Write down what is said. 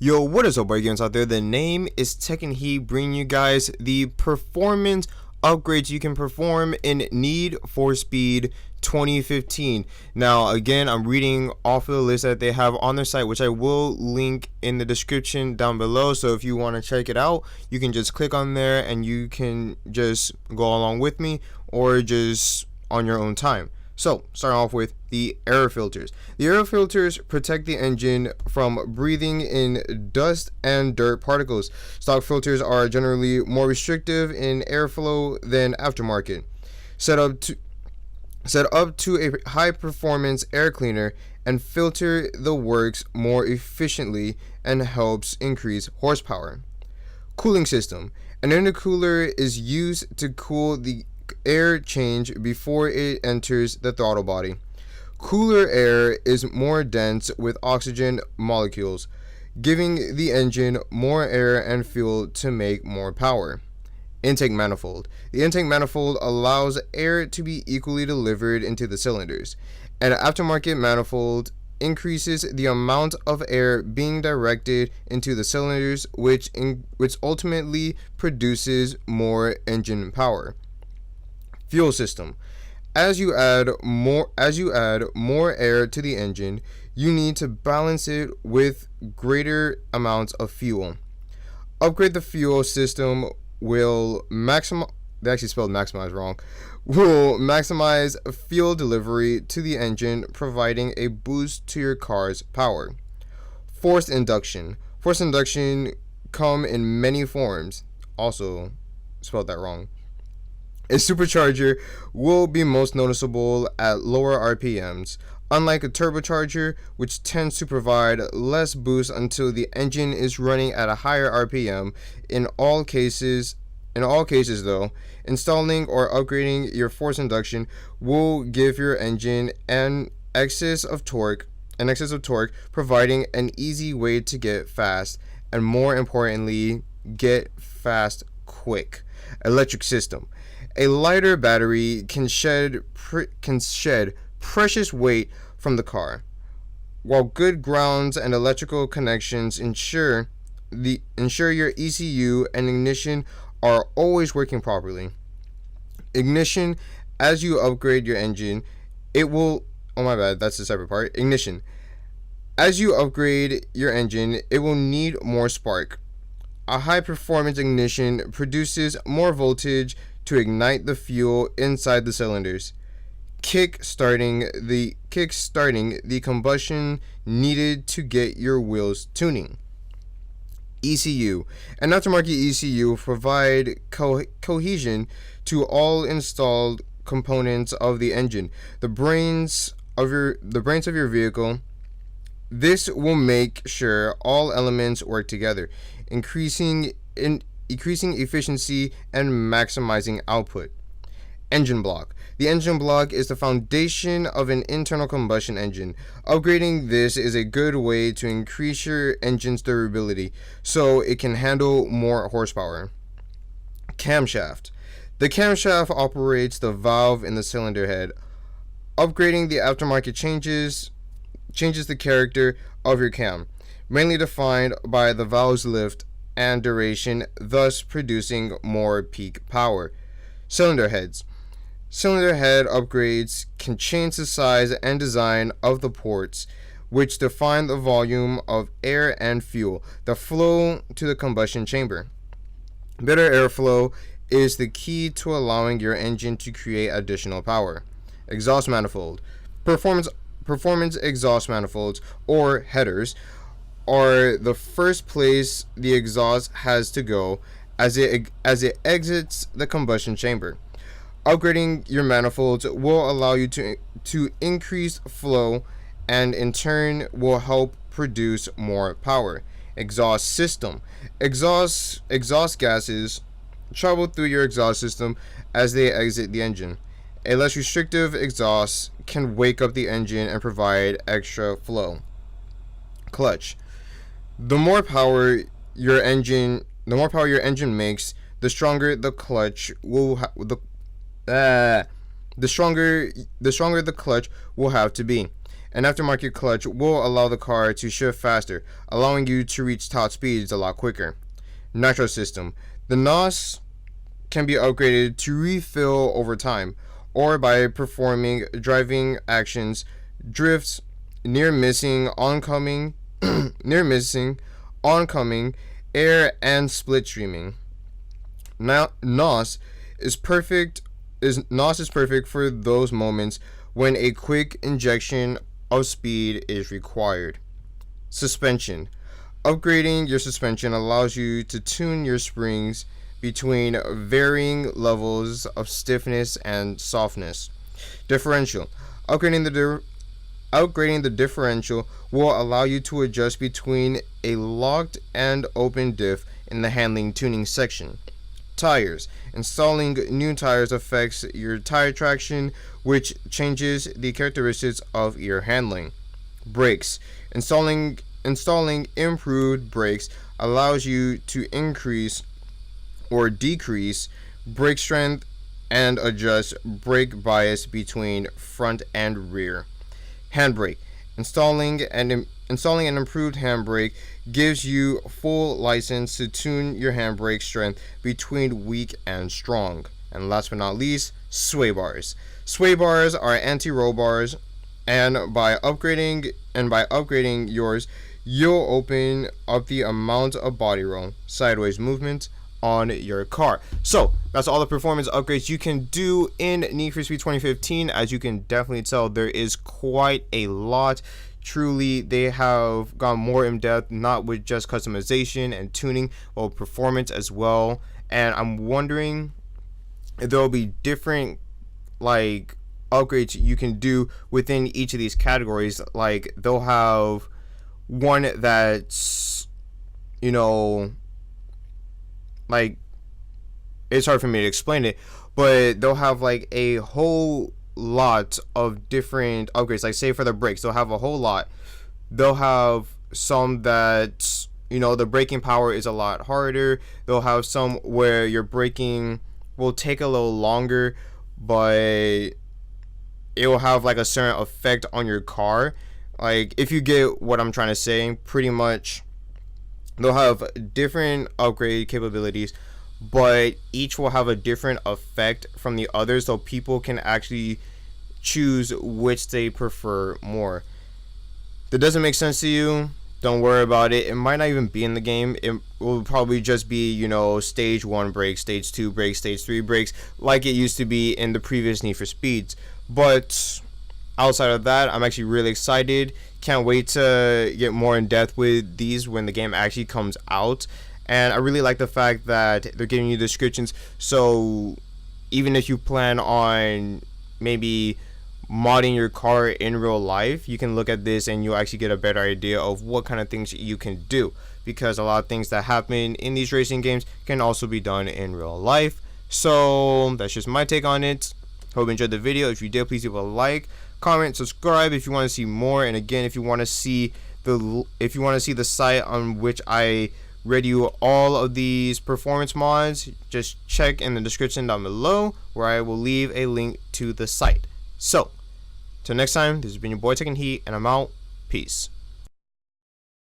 Yo, what is up, boy games out there? The name is Tech and He, bringing you guys the performance upgrades you can perform in Need for Speed 2015. Now, again, I'm reading off of the list that they have on their site, which I will link in the description down below. So if you want to check it out, you can just click on there and you can just go along with me or just on your own time. So, starting off with the air filters. The air filters protect the engine from breathing in dust and dirt particles. Stock filters are generally more restrictive in airflow than aftermarket. Set up to a high performance air cleaner and filter the works more efficiently and helps increase horsepower. Cooling system. An intercooler is used to cool the air change before it enters the throttle body. Cooler air is more dense with oxygen molecules, giving the engine more air and fuel to make more power. Intake manifold. The intake manifold allows air to be equally delivered into the cylinders. An aftermarket manifold increases the amount of air being directed into the cylinders, which ultimately produces more engine power. Fuel system. As you add more air to the engine, you need to balance it with greater amounts of fuel. Upgrade the fuel system will maximize. They actually spelled maximize wrong. Will maximize fuel delivery to the engine, providing a boost to your car's power. Forced induction. Forced induction come in many forms. Also spelled that wrong. A supercharger will be most noticeable at lower RPMs, unlike a turbocharger, which tends to provide less boost until the engine is running at a higher RPM. In all cases though, installing or upgrading your forced induction will give your engine an excess of torque, providing an easy way to get fast, and more importantly, get fast quick. Electric system. A lighter battery can shed precious weight from the car, while good grounds and electrical connections ensure your ECU and ignition are always working properly. Ignition. As you upgrade your engine, it will. Oh my bad, that's a separate part. Ignition. As you upgrade your engine, it will need more spark. A high performance ignition produces more voltage to ignite the fuel inside the cylinders, kick-starting the combustion needed to get your wheels tuning. ECU. An aftermarket ECU provide cohesion to all installed components of the engine, the brains of your vehicle. This will make sure all elements work together, increasing efficiency and maximizing output. Engine block. The engine block is the foundation of an internal combustion engine. Upgrading this is a good way to increase your engine's durability so it can handle more horsepower. Camshaft. The camshaft operates the valve in the cylinder head. Upgrading the aftermarket changes the character of your cam, mainly defined by the valve's lift and duration, thus producing more peak power. Cylinder heads. Cylinder head upgrades can change the size and design of the ports, which define the volume of air and fuel that flow to the combustion chamber. Better airflow is the key to allowing your engine to create additional power. Exhaust manifold. Performance exhaust manifolds, or headers, are the first place the exhaust has to go as it exits the combustion chamber. Upgrading your manifolds will allow you to increase flow and in turn will help produce more power. Exhaust system. Exhaust gases travel through your exhaust system as they exit the engine. A less restrictive exhaust can wake up the engine and provide extra flow. Clutch. The more power your engine makes, the stronger the clutch will the stronger the clutch will have to be. An aftermarket clutch will allow the car to shift faster, allowing you to reach top speeds a lot quicker. Nitro system. The NOS can be upgraded to refill over time or by performing driving actions, drifts, near missing, oncoming, near missing, oncoming, air, and split streaming. Now, NOS is perfect for those moments when a quick injection of speed is required. Suspension. Upgrading your suspension allows you to tune your springs between varying levels of stiffness and softness. Differential. Upgrading the differential will allow you to adjust between a locked and open diff in the handling tuning section. Tires. Installing new tires affects your tire traction, which changes the characteristics of your handling. Brakes. Installing improved brakes allows you to increase or decrease brake strength and adjust brake bias between front and rear. Handbrake. Installing an improved handbrake gives you full license to tune your handbrake strength between weak and strong. And last but not least, sway bars. Sway bars are anti-roll bars, and by upgrading yours, you'll open up the amount of body roll, sideways movement on your car. So that's all the performance upgrades you can do in Need for Speed 2015. As you can definitely tell, there is quite a lot. Truly, they have gone more in depth, not with just customization and tuning, but performance as well. And I'm wondering if there will be different like upgrades you can do within each of these categories. Like they'll have one that's, you know, like, it's hard for me to explain it, but they'll have like a whole lot of different upgrades. Like say for the brakes, they'll have a whole lot. They'll have some that, you know, the braking power is a lot harder. They'll have some where your braking will take a little longer, but it will have like a certain effect on your car. Like if you get what I'm trying to say, pretty much they'll have different upgrade capabilities, but each will have a different effect from the others, so people can actually choose which they prefer more. If that doesn't make sense to you, don't worry about it. It might not even be in the game. It will probably just be, you know, stage 1 brakes, stage 2 brakes, stage 3 brakes, like it used to be in the previous Need for Speeds. But outside of that, I'm actually really excited. Can't wait to get more in depth with these when the game actually comes out. And I really like the fact that they're giving you descriptions, so even if you plan on maybe modding your car in real life, you can look at this and you'll actually get a better idea of what kind of things you can do, because a lot of things that happen in these racing games can also be done in real life. So that's just my take on it. Hope you enjoyed the video. If you did, please leave a like, comment, subscribe if you want to see more. And again, if you want to see the site on which I review all of these performance mods, just check in the description down below, where I will leave a link to the site. So till next time, this has been your boy Taking Heat, and I'm out. Peace.